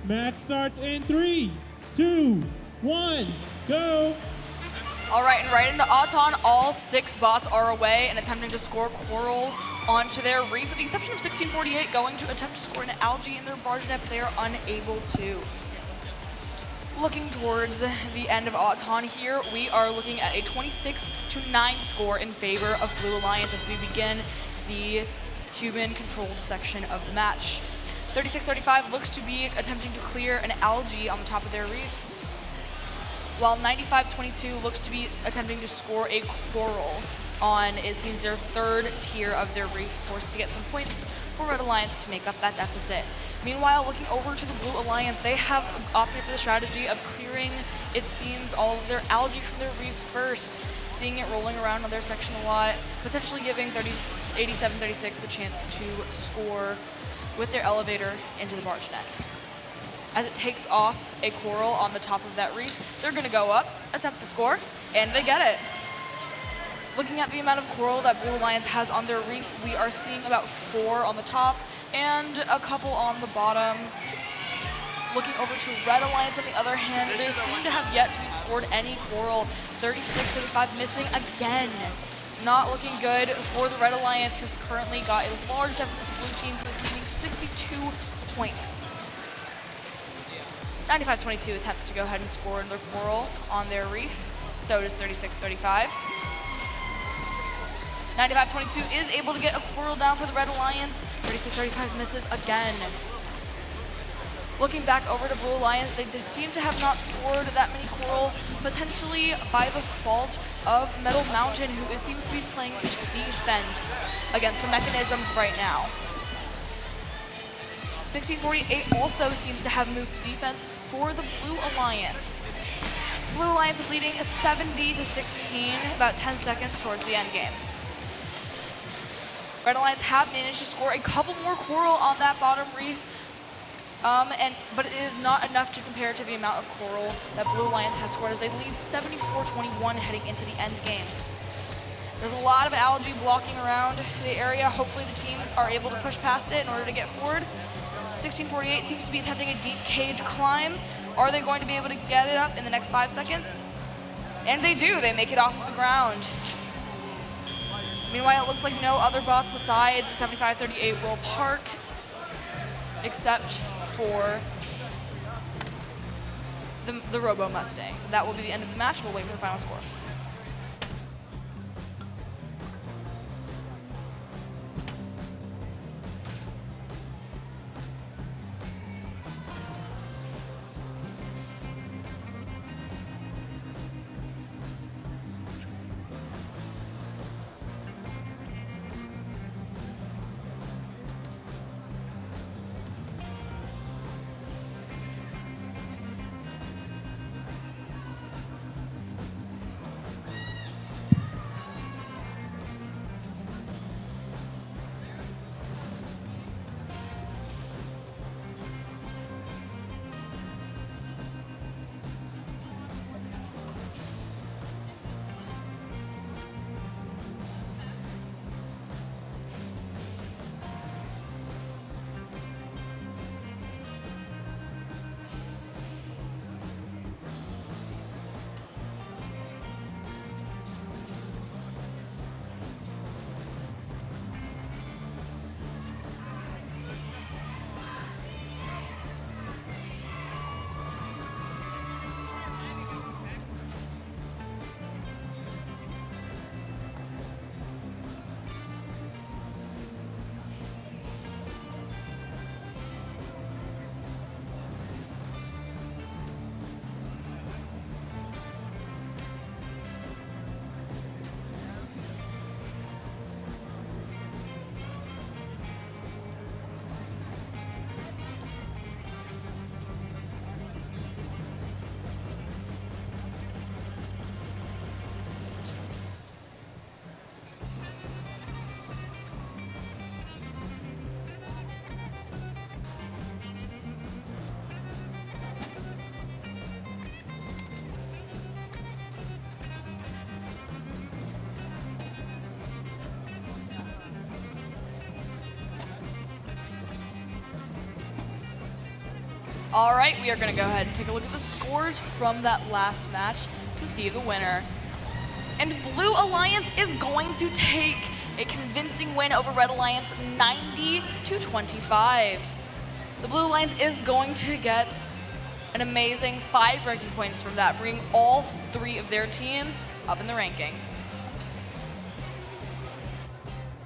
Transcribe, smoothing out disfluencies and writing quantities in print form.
Match starts in 3, 2, 1, go! All right, and right into Auton, all 6 bots are away and attempting to score Coral onto their reef, with the exception of 1648 going to attempt to score an algae in their barge net, but they are unable to. Looking towards the end of Auton here, we are looking at a 26-9 score in favor of Blue Alliance as we begin the human-controlled section of the match. 36-35 looks to be attempting to clear an algae on the top of their reef, while 95-22 looks to be attempting to score a Coral on, it seems, their 3rd tier of their reef, forced to get some points for Red Alliance to make up that deficit. Meanwhile, looking over to the Blue Alliance, they have opted for the strategy of clearing, it seems, all of their algae from their reef first, seeing it rolling around on their section a lot, potentially giving 87-36 the chance to score with their elevator into the barge net. As it takes off a Coral on the top of that reef, they're going to go up, attempt to score, and they get it. Looking at the amount of Coral that Blue Alliance has on their reef, we are seeing about 4 on the top and a couple on the bottom. Looking over to Red Alliance, on the other hand, they seem to have yet to be scored any Coral. 36-35 missing again. Not looking good for the Red Alliance, who's currently got a large deficit to Blue Team, who is leading 62 points. 95-22 attempts to go ahead and score their Coral on their reef. So does 36-35. 95-22 is able to get a Coral down for the Red Alliance. 36-35 misses again. Looking back over to Blue Alliance, they just seem to have not scored that many Coral, potentially by the fault of Metal Mountain, who seems to be playing defense against the mechanisms right now. 1648 also seems to have moved to defense for the Blue Alliance. Blue Alliance is leading 70-16, about 10 seconds towards the end game. Red Alliance have managed to score a couple more Coral on that bottom reef, but it is not enough to compare to the amount of Coral that Blue Alliance has scored, as they lead 74-21 heading into the end game. There's a lot of algae blocking around the area. Hopefully the teams are able to push past it in order to get forward. 1648 seems to be attempting a deep cage climb. Are they going to be able to get it up in the next 5 seconds? And they do. They make it off of the ground. Meanwhile, it looks like no other bots besides 75-38 will park, except for the Robo Mustangs. That will be the end of the match. We'll wait for the final score. All right, we are going to go ahead and take a look at the scores from that last match to see the winner. And Blue Alliance is going to take a convincing win over Red Alliance, 90-25. The Blue Alliance is going to get an amazing 5 ranking points from that, bringing all 3 of their teams up in the rankings.